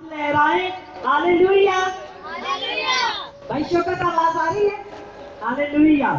लहराएं, hallelujah. भाई शुक्र आवाज आ रही है, हालेलुया।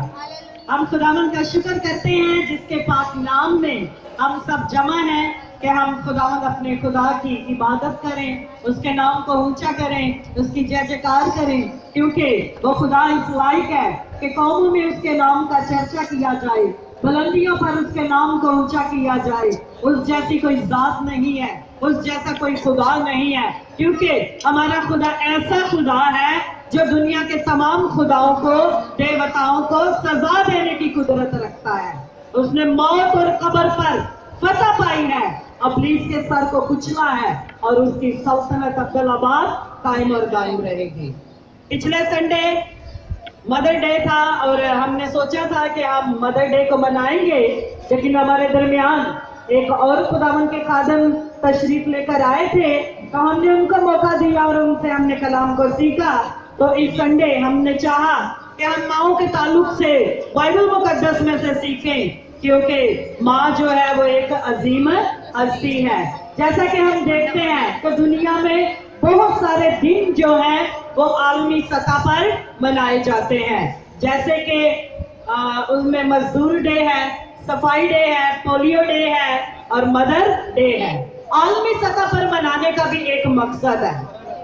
हम खुदावन का शुक्र करते हैं जिसके पाक नाम में हम सब जमा हैं कि हम खुदावन अपने खुदा की इबादत करें, उसके नाम को ऊंचा करें, उसकी जय जयकार करें, क्योंकि वो खुदा इस लायक है कि कौमों में उसके नाम का चर्चा किया जाए, बुलंदियों पर उसके नाम को ऊंचा किया जाए। उस जैसी कोई जात नहीं है, उस जैसा कोई खुदा नहीं है, क्योंकि हमारा खुदा ऐसा खुदा है जो दुनिया के तमाम खुदाओं को, देवताओं को सजा देने की कुदरत रखता है। उसने मौत और कब्र पर फतह पाई है, इब्लीस के सर को कुचला है और उसकी सल्तनत अब्दुल-आबाद कायम और दायम रहेगी। पिछले संडे मदर डे था और हमने सोचा था कि हम मदर डे को मनाएंगे, लेकिन हमारे दरमियान एक और खुदावन के खादम तशरीफ लेकर आए थे, तो हमने उनको मौका दिया और उनसे हमने कलाम को सीखा। तो इस संडे हमने चाहा कि हम माओं के ताल्लुक से बाइबल मुकद्दस में से सीखें, क्योंकि माँ जो है वो एक अजीम हस्ती है। जैसा कि हम देखते हैं तो दुनिया में बहुत सारे दिन जो हैं वो आलमी सतह पर मनाए जाते हैं, जैसे कि उसमें मजदूर डे है, सफाई डे है, पोलियो डे है और मदर डे है। आलमी सतह पर मनाने का भी एक मकसद है।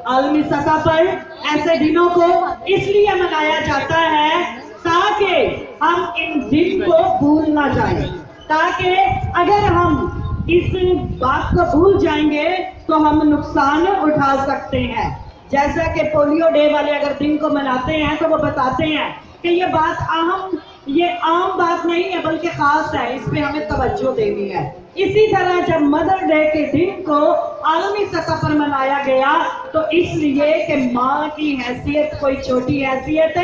आलमी सतह पर ऐसे दिनों को इसलिए मनाया जाता है ताकि हम इन दिन को भूल ना जाएं, ताकि अगर हम इस बात को भूल जाएंगे तो हम नुकसान उठा सकते हैं। जैसा कि पोलियो डे वाले अगर दिन को मनाते हैं तो वो बताते हैं कि ये आम बात नहीं है बल्कि खास है, इस पे हमें तवज्जो देनी है। इसी तरह जब मदर डे के दिन को आलमी सतह पर मनाया गया तो इसलिए कि माँ की हैसियत कोई छोटी हैसियत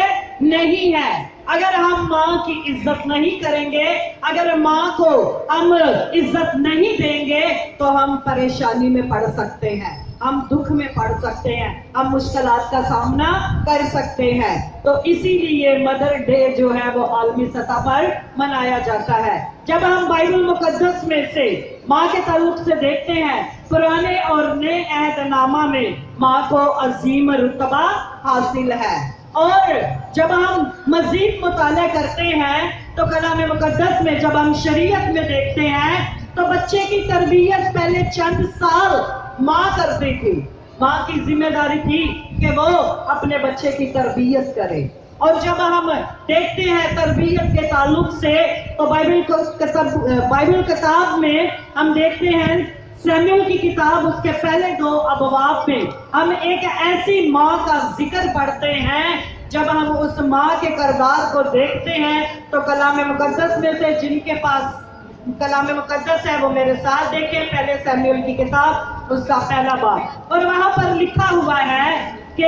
नहीं है। अगर हम माँ की इज्जत नहीं करेंगे, अगर माँ को हम इज्जत नहीं देंगे तो हम परेशानी में पड़ सकते हैं, हम दुख में पड़ सकते हैं, हम मुश्किलात का सामना कर सकते हैं। तो इसीलिए मदर डे जो है वो आलमी सतह पर मनाया जाता है। जब हम बाइबल मुकद्दस में से माँ के ताल्लुक से देखते हैं, पुराने और नए अहदनामा में माँ को अजीम रुतबा हासिल है। और जब हम मजीद मुताला करते हैं तो कलाम मुकद्दस में जब हम शरीयत में देखते हैं तो बच्चे की तरबियत पहले चंद साल माँ करती थी। माँ की जिम्मेदारी थी कि वो अपने बच्चे की तरबियत करे। और जब हम देखते हैं तरबियत के ताल्लुक से तो बाइबल किताब में हम देखते हैं, सैमुएल की किताब उसके पहले 2 अबवाब में हम एक ऐसी माँ का जिक्र पढ़ते हैं। जब हम उस माँ के किरदार को देखते हैं तो कलाम मुकद्दस में से जिनके पास कलाम मुकद्दस है वो मेरे साथ देखें, पहले सैमुएल की किताब उसका पहला बाब, और वहां पर लिखा हुआ है कि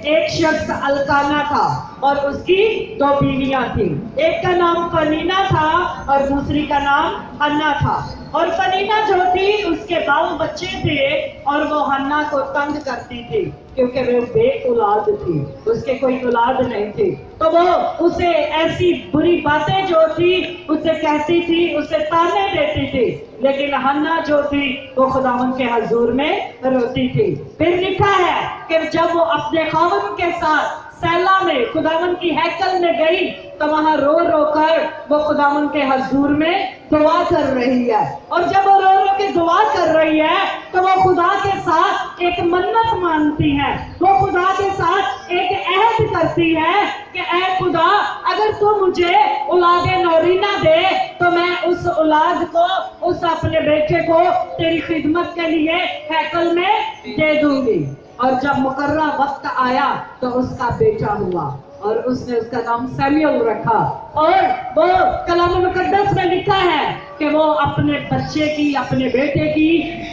एक शख्स अल्काना था और उसकी 2 बीवियां थी। एक का नाम फनीना था और दूसरी का नाम हन्ना था। और फनीना जो थी उसके बाल बच्चे थे और वो हन्ना को तंग करती थी क्योंकि वो बेऔलाद थी, उसके कोई औलाद नहीं थी। तो वो उसे ऐसी बुरी बातें जो थी उसे कहती थी, उसे ताने देती थी, लेकिन हन्ना जो थी वो खुदावन के हजूर में रोती थी। फिर लिखा है कि जब वो अपने खावंद के साथ सैला में खुदावन की हैकल में गई तो वहां रो रो कर वो खुदावन के हजूर में दुआ कर रही है। और जब वो रो रो के दुआ कर रही है तो वो खुदा के साथ एक मन्नत मानती है, वो खुदा के साथ एक अहद करती है कि ऐ खुदा अगर तू मुझे औलाद नौरीना दे तो मैं उस औलाद को, उस अपने बेटे को तेरी खिदमत के लिए हैकल में दे दूंगी। और जब मुकर्रा वक्त आया तो उसका बेटा हुआ और उसने उसका नाम सैमुएल रखा। और वो कलाम मुकद्दस में लिखा है कि वो अपने बच्चे की, अपने बेटे की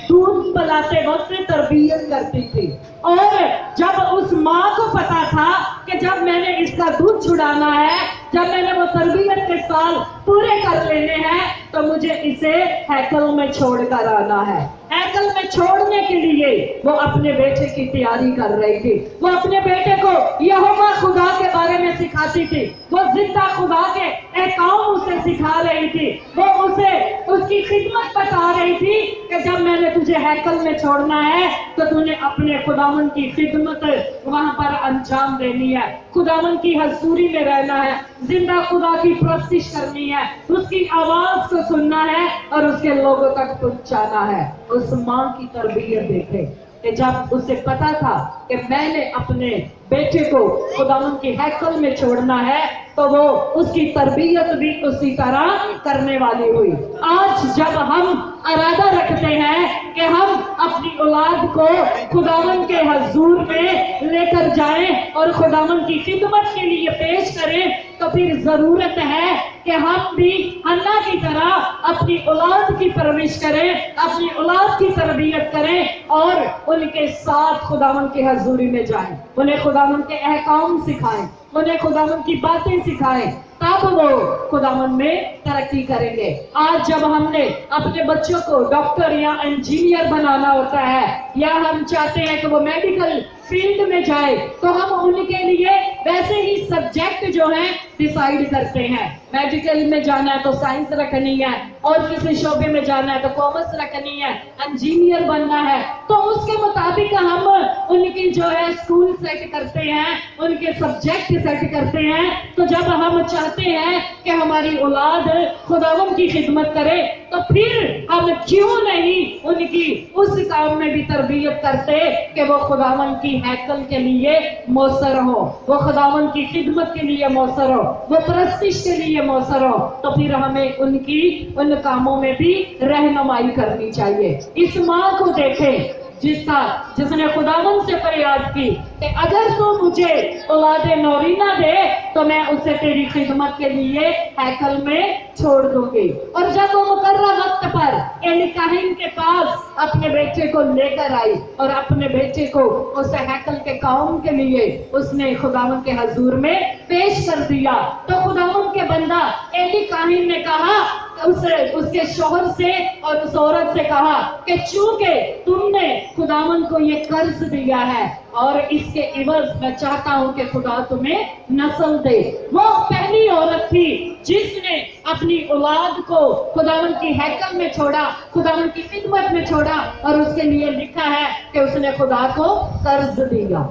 दूध पिलाते वक्त तरबियत करती थी। और जब उस माँ को पता था कि जब मैंने इसका दूध छुड़ाना है, जब मैंने वो तरबियत के साल पूरे कर लेने हैं तो मुझे इसे हैकल में छोड़ कर आना है। हैकल میں چھوڑنے کے لیے وہ اپنے بیٹے کی تیاری کر رہی تھی. وہ اپنے بیٹے کو یہوہ خدا کے بارے میں سکھاتی تھی. وہ زندہ خدا کے احکام اسے سکھا رہی تھی. وہ اسے اس کی خدمت بتا رہی تھی کہ جب میں نے تجھے ہیکل میں چھوڑنا ہے تو تو نے اپنے خداوند کی خدمت وہاں پر انجام دینی ہے, خداوند کی حضوری میں رہنا ہے, زندہ خدا کی پرستش کرنی ہے, اس کی آواز کو سننا ہے اور اس کے لوگوں تک پہنچانا ہے. اس ماں کی تربیت دیکھے کہ جب اسے پتا تھا کہ میں نے اپنے بیٹے کو خداوند کی ہیکل میں چھوڑنا ہے تو وہ اس کی تربیت بھی اسی طرح کرنے والی ہوئی. آج جب ہم ارادہ رکھتے ہیں کہ ہم اپنی اولاد کو خداوند کے حضور میں لے کر جائیں اور خداوند کی خدمت کے لیے پیش کریں تو پھر ضرورت ہے کہ ہم بھی حنا کی طرح اپنی اولاد کی پرورش کریں, اپنی اولاد کی تربیت کریں اور ان کے ساتھ خداوند کی حضوری میں جائیں, انہیں خداوند کے احکام سکھائیں, انہیں خداوند کی باتیں سکھائیں, تب وہ خداوند میں ترقی کریں گے. آج جب ہم نے اپنے بچوں کو ڈاکٹر یا انجینئر بنانا ہوتا ہے یا ہم چاہتے ہیں کہ وہ میڈیکل فیلڈ میں جائے تو ہم ان کے لیے ویسے ہی سبجیکٹ جو ہیں ڈیسائیڈ کرتے ہیں. میڈیکل میں جانا ہے تو سائنس رکھنی ہے, اور کسی شعبے میں جانا ہے تو کامرس رکھنی ہے, انجینئر بننا ہے, تو اس کے مطابق ہم ان کی جو ہے اسکول سیٹ کرتے ہیں, ان کے سبجیکٹ سیٹ کرتے ہیں. تو جب ہم چاہتے ہیں کہ ہماری اولاد خداوند کی خدمت کرے تو پھر ہم کیوں نہیں ان کی اس کام میں بھی تربیت کرتے کہ وہ خداوند کی ہیکل کے لیے موثر ہو, وہ خداوند کی خدمت کے لیے موثر ہو, وہ پرستش کے لیے موثر ہو. تو پھر ہمیں ان کی ان کاموں میں بھی رہنمائی کرنی چاہیے. اس ماں کو دیکھیں جس نے خداوند سے فریاد کی کہ اگر تو مجھے اولاد نورینہ دے تو میں اسے تیری خدمت کے لیے ہیکل میں چھوڑ دوں گی. اور جب وہ مقررہ وقت پر ایلی کاہن کے پاس اپنے بیٹے کو لے کر آئی اور اپنے بیٹے کو اس ہیکل کے کام کے لیے اس نے خداوند کے حضور میں پیش کر دیا تو خداوند کے بندہ ایلی کاہن نے کہا, اس کے شوہر سے اور اس عورت سے کہا کہ چونکہ تم نے خداوند کو یہ قرض دیا ہے اور اس کے عوض میں چاہتا ہوں کہ خدا تمہیں نسل دے. وہ پہلی عورت تھی جس نے اپنی اولاد کو خداوند کی ہیکل میں چھوڑا, خداوند کی خدمت میں چھوڑا, اور اس کے لیے لکھا ہے کہ اس نے خدا کو قرض دیا.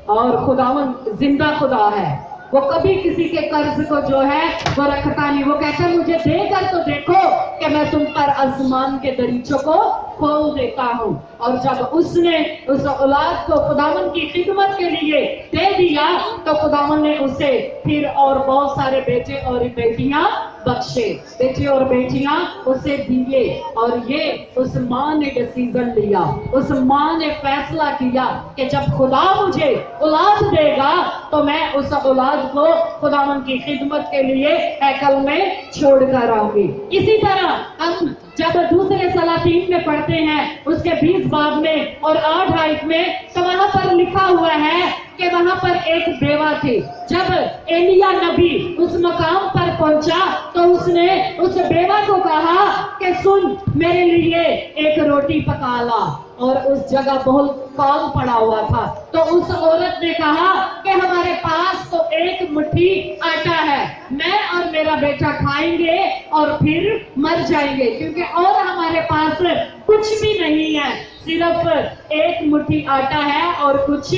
اور خداوند زندہ خدا ہے, وہ کبھی کسی کے قرض کو جو ہے وہ رکھتا نہیں. وہ کہتا ہے مجھے دے کر تو دیکھو کہ میں تم پر آسمان کے دریچوں کو کھول دیتا ہوں. اور جب اس نے اس اولاد کو خداوند کی خدمت کے لیے دے دیا تو خداوند نے اسے پھر اور بہت سارے بیٹے اور بیٹیاں بخشے, بیٹے اور بیٹیاں اسے دیے. اور یہ اس ماں نے ڈیسیژن لیا, اس ماں نے فیصلہ کیا کہ جب خدا مجھے اولاد دے گا تو میں اس اولاد کو خداوند کی خدمت کے لیے ہیکل میں چھوڑ کر آؤں گی. اسی طرح ہم جب دوسرے سلاطین میں پڑھتے ہیں اس کے 20 باب میں اور 8 آیت میں تو وہاں پر لکھا ہوا ہے کہ وہاں پر ایک بیوہ تھی. جب ایلیا نبی اس مقام پر پہنچا تو اس نے اس بیوہ کو کہا کہ سن میرے لیے ایک روٹی پکا لا, اور اس جگہ بہت کال پڑا ہوا تھا. تو اس عورت نے کہا کہ ہمارے پاس تو ایک مٹھی آٹا ہے, میں اور میرا بیٹا کھائیں گے اور پھر مر جائیں گے, کیونکہ اور ہمارے پاس کچھ بھی نہیں ہے, صرف ایک مٹھی آٹا ہے اور کچھ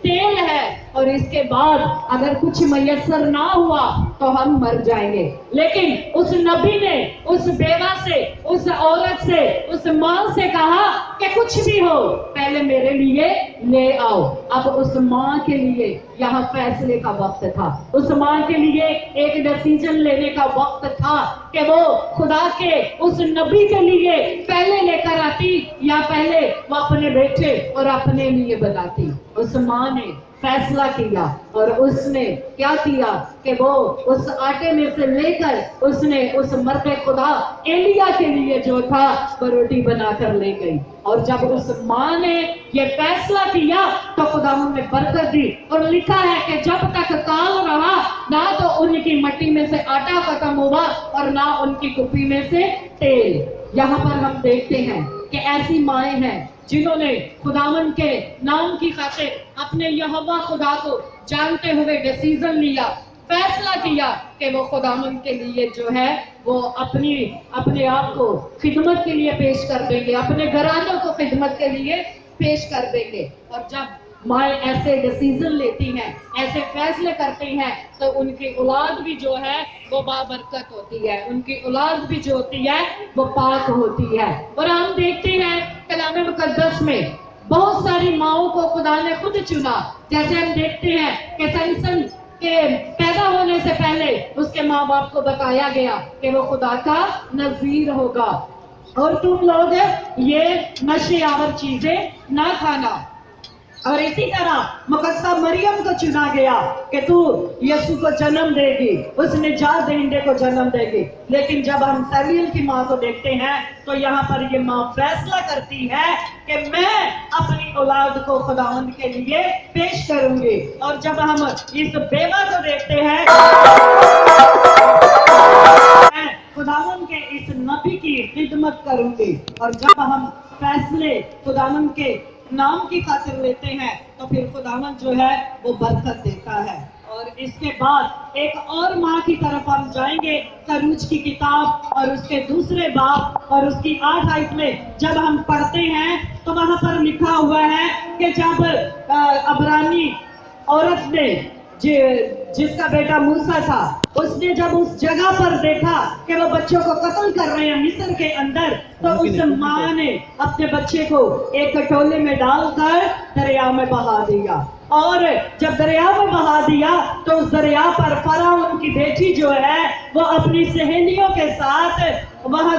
تیل ہے, اور اس کے بعد اگر کچھ میسر نہ ہوا تو ہم مر جائیں گے. لیکن اس نبی نے اس بیوہ سے, اس عورت سے, اس ماں سے کہا کہ کچھ بھی ہو پہلے میرے لیے لے آؤ. اب اس ماں کے لیے یہاں فیصلے کا وقت تھا, اس ماں کے لیے ایک ڈیسیژن لینے کا وقت تھا کہ وہ خدا کے اس نبی کے لیے پہلے لے کر آتی یا پہلے وہ اپنے بیٹے اور اپنے لیے بناتی. اس ماں نے فیصلہ کیا اور اس نے کیا کیا کہ وہ اس آٹے میں سے لے کر اس نے اس مرد خدا ایلیا کے لیے جو تھا وہ روٹی بنا کر لے گئی. اور جب اس ماں نے یہ فیصلہ کیا تو خداوند نے برکت دی, اور لکھا ہے کہ جب تک کال رہا نہ تو ان کی مٹی میں سے آٹا ختم ہوا اور نہ ان کی کپی میں سے تیل. یہاں پر ہم دیکھتے ہیں کہ ایسی مائیں ہیں جنہوں نے خداوند کے نام کی خاطر اپنے یہوہ خدا کو جانتے ہوئے ڈیسیژن لیا، فیصلہ کیا کہ وہ خداوند کے لیے جو ہے وہ اپنے آپ کو خدمت کے لیے پیش کر دیں گے، اپنے گھرانوں کو خدمت کے لیے پیش کر دیں گے۔ اور جب مائیں ایسے ڈیسیژن لیتی ہیں، ایسے فیصلے کرتی ہیں، تو ان کی اولاد بھی جو ہے وہ بابرکت ہوتی ہے، ان کی اولاد بھی جو ہوتی ہے وہ پاک ہوتی ہے۔ اور ہم دیکھتے ہیں کلام مقدس میں بہت ساری ماؤں کو خدا نے خود چنا، جیسے ہم دیکھتے ہیں کہ سمسن کے پیدا ہونے سے پہلے اس کے ماں باپ کو بتایا گیا کہ وہ خدا کا نذیر ہوگا، اور تم لوگ یہ نشے آور چیزیں نہ کھانا۔ اور اسی طرح مقدسہ مریم کو چنا گیا کہ تو یسوع کو جنم دے گی، اس نجات دہندے کو جنم دے گی۔ لیکن جب ہم سیموئیل کی ماں کو دیکھتے ہیں تو یہاں پر یہ ماں فیصلہ کرتی ہے کہ میں اپنی اولاد کو خداوند کے لیے پیش کروں گی۔ اور جب ہم اس بیوہ کو دیکھتے ہیں، خداوند کے اس نبی کی خدمت کروں گی۔ اور جب ہم فیصلے خداوند کے نام کی خاطر لیتے ہیں تو پھر خداوند جو ہے وہ برکت دیتا ہے۔ اور اس کے بعد ایک اور ماں کی طرف ہم جائیں گے، خروج کی کتاب اور اس کے دوسرے باب اور اس کی 8 آیت میں جب ہم پڑھتے ہیں تو وہاں پر لکھا ہوا ہے کہ جب عبرانی عورت نے جس کا بیٹا موسیٰ تھا، اس نے جب اس جگہ پر دیکھا کہ وہ بچوں کو قتل کر رہے ہیں مصر کے اندر، تو اس ماں نے اپنے بچے کو ایک کٹورے میں ڈال کر دریا میں بہا دیا۔ اور جب دریا میں بہا دیا تو اس دریا پر فرعون کی بیٹی جو ہے وہ اپنی سہیلیوں کے ساتھ وہاں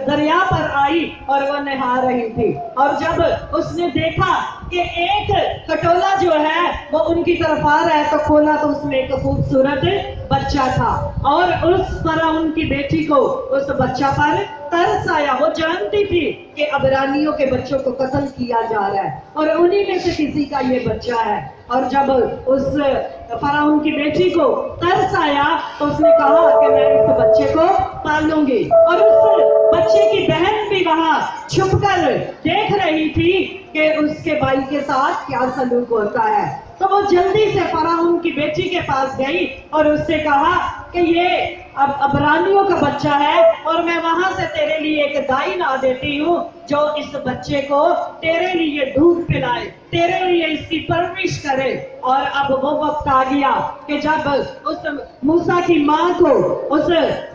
دریا پر آئی اور وہ نہا رہی تھی۔ اور جب اس نے دیکھا کہ ایک کٹورا جو ہے وہ ان کی طرف آ رہا ہے تو کھولا تو اس میں ایک خوبصورت بچہ تھا، اور اس فرعون کی بیٹی کو اس بچہ پر ترس آیا۔ وہ جانتی تھی کہ عبرانیوں کے بچوں کو قتل کیا جا رہا ہے اور انہی میں سے کسی کا یہ بچہ ہے۔ اور جب اس فرعون کی بیٹی کو ترس آیا تو اس نے کہا کہ میں اس بچے کو پالوں گی، اور اس بچے کی بہن بھی وہاں چھپ کر دیکھ رہی تھی کہ اس کے بھائی کے ساتھ کیا سلوک ہوتا ہے۔ تو وہ جلدی سے فرعون کی بیٹی کے پاس گئی اور اس سے کہا کہ یہ عبرانیوں کا بچہ ہے، اور میں وہاں سے تیرے لیے ایک دائی لا دیتی ہوں جو اس بچے کو تیرے لیے دودھ پلائے، تیرے لیے اس کی پرورش کرے۔ اور اب وہ وقت آ گیا کہ جب اس موسیٰ کی ماں کو اس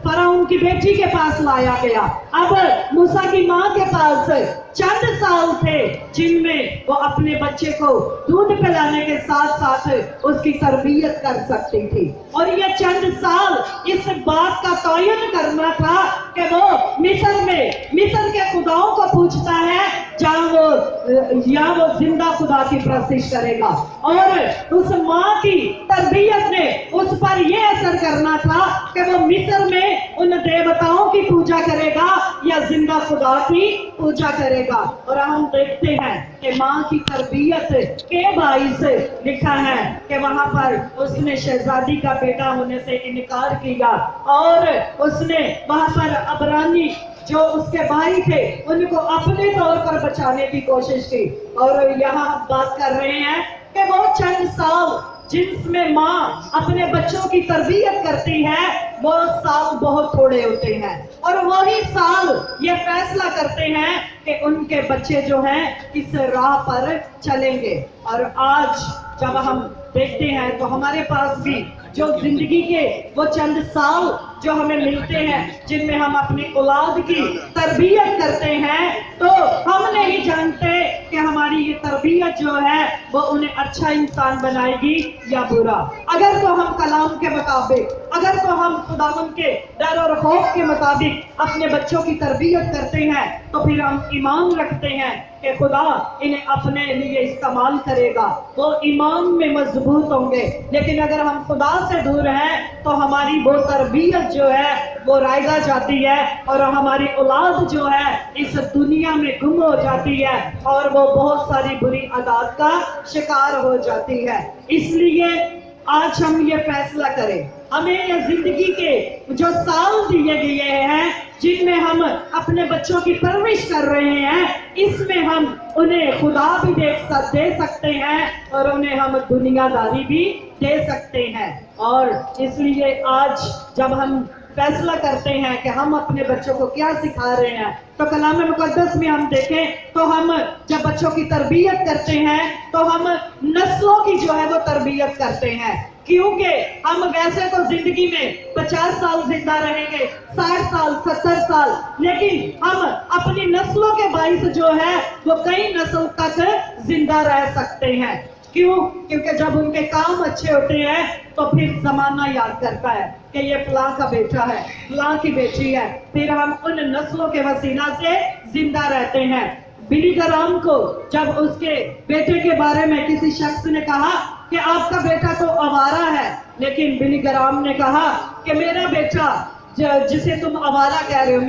فرعون کی بیٹی کے پاس لایا گیا، اب موسیٰ کی ماں کے پاس چند سال تھے جن میں وہ اپنے بچے کو دودھ پلانے کے ساتھ ساتھ اس کی تربیت کر سکتی تھی۔ اور یہ چند سال اس بات کا تعین کرنا تھا کہ وہ مصر کے خداؤں کو پوچھتا ہے یا وہ زندہ خدا کی پرستش کرے گا۔ اور اس ماں کی تربیت نے اس پر یہ اثر کرنا تھا کہ وہ مصر میں ان دیوتاؤں کی پوجا کرے گا یا زندہ خدا کی پوجا کرے گا۔ اور ہم دیکھتے ہیں کہ ماں کی تربیت کے باعث لکھا ہے کہ وہاں پر اس نے شہزادی کا بیٹا ہونے سے انکار کیا، اور اس نے وہاں پر عبرانی جو اس کے بھائی تھے ان کو اپنے طور پر بچانے کی کوشش کی۔ اور یہاں ہم بات کر رہے ہیں کہ وہ چند سال جن میں ماں اپنے بچوں کی تربیت کرتی ہے وہ سال بہت تھوڑے ہوتے ہیں، اور وہی سال یہ فیصلہ کرتے ہیں کہ ان کے بچے جو ہیں کس راہ پر چلیں گے۔ اور آج جب ہم دیکھتے ہیں تو ہمارے پاس بھی جو زندگی کے وہ چند سال جو ہمیں ملتے ہیں جن میں ہم اپنی اولاد کی تربیت کرتے ہیں، تو ہم نہیں جانتے کہ ہماری یہ تربیت جو ہے وہ انہیں اچھا انسان بنائے گی یا برا۔ اگر تو ہم کلام کے مطابق، اگر تو ہم خداوند کے ڈر اور خوف کے مطابق اپنے بچوں کی تربیت کرتے ہیں تو پھر ہم ایمان رکھتے ہیں کہ خدا انہیں اپنے لیے استعمال کرے گا، وہ ایمان میں مضبوط ہوں گے۔ لیکن اگر ہم خدا سے دور ہیں تو ہماری وہ تربیت جو ہے وہ رائگا جاتی ہے، اور ہماری اولاد جو ہے اس دنیا میں گم ہو جاتی ہے اور وہ بہت ساری بری عادات کا شکار ہو جاتی ہے۔ اس لیے آج ہم یہ فیصلہ کریں हमें ये जिंदगी के जो साल दिए गए हैं जिनमें हम अपने बच्चों की परवरिश कर रहे हैं, इसमें हम उन्हें खुदा भी दे सकते हैं और उन्हें हम दुनियादारी भी दे सकते हैं। और इसलिए आज जब हम फैसला करते हैं कि हम अपने बच्चों को क्या सिखा रहे हैं, तो कलाम मुकद्दस में हम देखें तो हम जब बच्चों की तरबियत करते हैं तो हम नस्लों की जो है वो तरबियत करते हैं। क्योंकि हम वैसे तो जिंदगी में 50 साल जिंदा रहेंगे, 60 साल, 70 साल, लेकिन हम अपनी नस्लों के बाइस जो है वो कई नस्ल तक जिंदा रह सकते हैं। क्यों? क्योंकि जब उनके काम अच्छे होते हैं तो फिर जमाना याद करता है कि ये फलां का बेटा है, फलां की बेटी है, फिर हम उन नस्लों के वसीला से जिंदा रहते हैं। बिली ग्राम को जब उसके बेटे के बारे में किसी शख्स ने कहा कि आपका बेटा तो आवारा है, लेकिन बिली ग्राम ने कहा कि मेरा बेटा जिसे तुम आवारा कह रहे हो,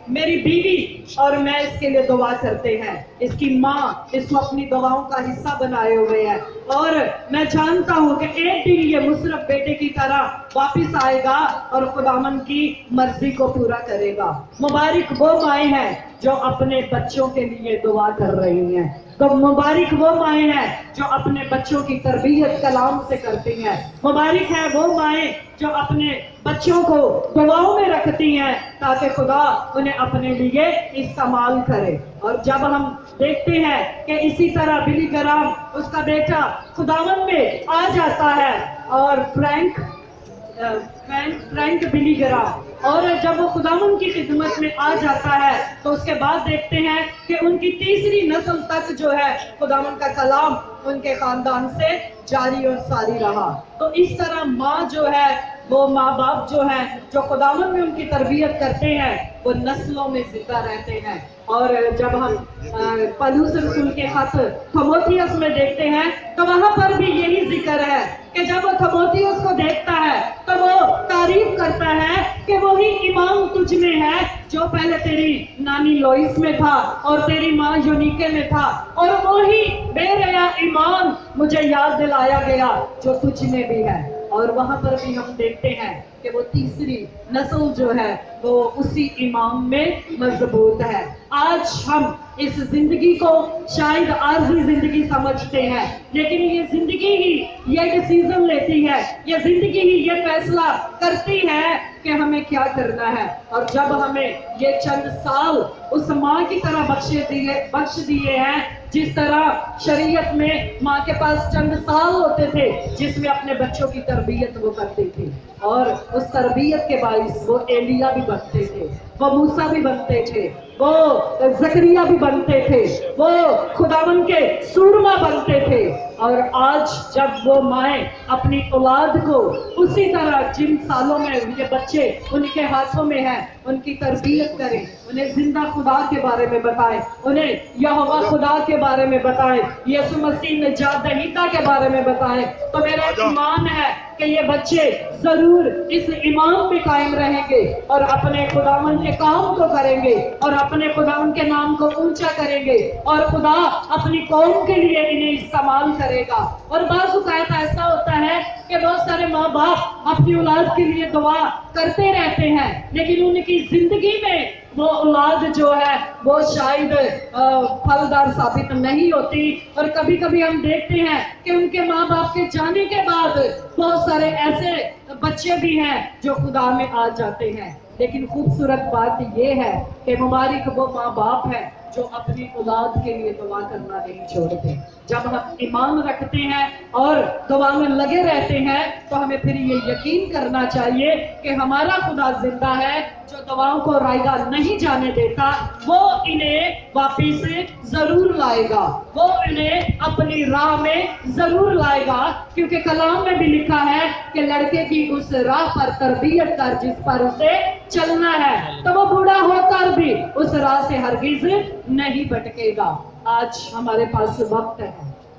मेरी बीवी और मैं इसके लिए दुआ करते हैं। इसकी माँ इसको अपनी दुआओं का हिस्सा बनाए हुए है और मैं जानता हूँ कि एक दिन ये मुशर्रफ बेटे की तरह वापस आएगा और खुदावन की मर्जी को पूरा करेगा। मुबारक वो माएँ हैं जो अपने बच्चों के लिए दुआ कर रही हैं, तो मुबारक वो माएँ हैं जो अपने बच्चों की तरबियत कलाम से करती हैं। मुबारक है वो माएँ जो अपने बच्चों को दुआओं में रखती हैं ताकि खुदा उन्हें अपने लिए इस्तेमाल करे। और जब हम देखते हैं कि इसी तरह बिली ग्राम उसका बेटा खुदावन में आ जाता है और फ्रैंक बिली ग्राम, और जब वो खुदावन की खिदमत में आ जाता है तो उसके बाद देखते हैं कि उनकी तीसरी नस्ल तक जो है खुदावन का कलाम उनके खानदान से जारी और सारी रहा। तो इस तरह माँ जो है, वो माँ बाप जो है जो खुदावन में उनकी तरबियत करते हैं, वो नस्लों में जिंदा रहते हैं। और जब हम पौलुस रसूल के खत थीमोथियुस में देखते हैं तो वहां पर भी यही जिक्र है कि जब वो थीमोथियुस को देखता है तो वो तारीफ करता है कि वही ईमान तुझ में है जो पहले तेरी नानी लोइस में था और तेरी माँ यूनिके में था, और वही बेरया ईमान मुझे याद दिलाया गया जो तुझ में भी है। और वहां पर भी हम देखते हैं कि वो तीसरी नस्ल जो है वो उसी ईमान में मजबूत है। आज हम इस जिंदगी को शायद आर्जी जिंदगी समझते हैं, लेकिन ये जिंदगी ही ये डिसीजन लेती है, ये जिंदगी ही ये फैसला करती है कि हमें क्या करना है। और जब हमें ये चंद साल उस माँ की तरह बख्श दिए हैं, जिस तरह शरीयत में माँ के पास चंद साल होते थे जिसमें अपने बच्चों की तरबियत वो करती थी, और उस तरबियत के बाइस वो एलिया भी बनते थे, वो मूसा भी बनते थे, वो जकरिया भी बनते थे, वो खुदावन के सूरमा बनते थे। और आज जब वो माएँ अपनी औलाद को उसी तरह जिन सालों में उनके बच्चे उनके हाथों में हैं उनकी तरबियत करें, उन्हें जिंदा खुदा के बारे में बताएं, उन्हें यहोवा खुदा के बारे में बताएं, यीशु मसीह निजात दहीता के बारे में बताएं, तो मेरा ईमान है कि ये बच्चे जरूर इस ईमान पे कायम रहेंगे और अपने खुदावन के काम को करेंगे और अपने खुदावन के नाम को ऊंचा करेंगे और खुदा अपनी कौम के लिए इन्हें इस्तेमाल करेगा। और बाज़ औक़ात ऐसा होता है कि बहुत सारे माँ बाप अपनी औलाद के लिए दुआ करते रहते हैं, लेकिन उनकी जिंदगी में वो औलाद जो है वो शायद फलदार साबित नहीं होती। और कभी कभी हम देखते हैं कि उनके माँ बाप के जाने के बाद बहुत सारे ऐसे बच्चे भी हैं जो खुदा में आ जाते हैं। लेकिन खूबसूरत बात ये है कि मुबारक वो माँ बाप है जो अपनी औलाद के लिए दुआ करना नहीं छोड़ते। जब हम ईमान रखते हैं और दुआ में लगे रहते हैं तो हमें फिर ये यकीन करना चाहिए कि हमारा खुदा जिंदा है जो दुआओं को रायगा नहीं जाने देता, वो इन्हें वापिस जरूर लाएगा, वो इन्हें अपनी राह में जरूर लाएगा। क्योंकि कलाम में भी लिखा है कि लड़के की उस राह पर तरबियत कर जिस पर उसे चलना है, तो वो बूढ़ा होकर भी उस राह से हरगिज नहीं भटकेगा। आज हमारे पास वक्त है,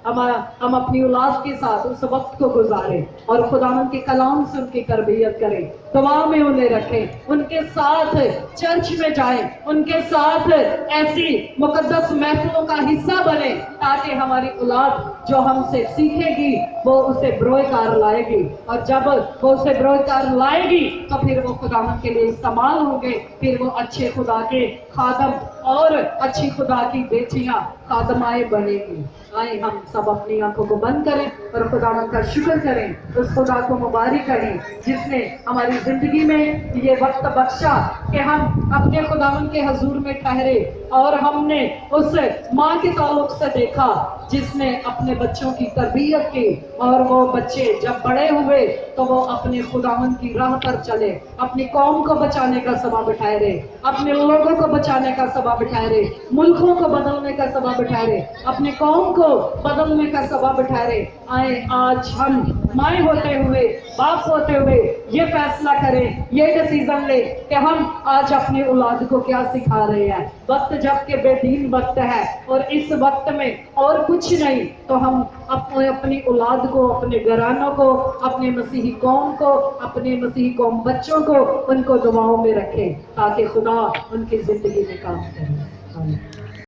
हम अपनी औलाद के साथ उस वक्त को गुजारें और खुदावन के कलाम से उनकी तरबियत करें, दुआ में उन्हें रखें, उनके साथ चर्च में जाएं, उनके साथ ऐसी मुकद्दस महफिलों का हिस्सा बने ताकि हमारी औलाद जो हमसे सीखेगी वो उसे बरोएकार लाएगी, और जब वो उसे बरोएकार लाएगी तो फिर वो खुदावन के लिए इस्तेमाल होंगे, फिर वो अच्छे खुदा के खादम और अच्छी खुदा की बेटियां खादमाएं बनेगी। आए हम सब अपनी आंखों को बंद करें और खुदावन का शुक्र करें, उस खुदा को मुबारक करें जिसने हमारी जिंदगी में ये वक्त बख्शा कि हम अपने खुदावन के हजूर में ठहरे, और हमने उस माँ के ताल्लुक से देखा जिसने अपने बच्चों की तरबियत की, और वो बच्चे जब बड़े हुए तो वो अपने खुदावन की राह पर चले, अपनी कौम को बचाने का सबब ठहरे, अपने लोगों को बचाने का सबब ठहरे, मुल्कों को बदलने का सबब ठहरे, अपने कौम को बदलने का सबब ठहरे। आए आज हम माए होते हुए, बाप होते हुए ये फैसला करें, ये डिसीजन ले कि हम आज अपनी औलाद को क्या सिखा रहे हैं। वक्त जब के बेदीन वक्त है और इस वक्त में और कुछ नहीं, तो हम अपनी औलाद को, अपने घरानों को, अपने मसीही कौम को, अपने मसीही कौम बच्चों को, उनको दुआओं में रखें ताकि खुदा उनकी जिंदगी में काम करे।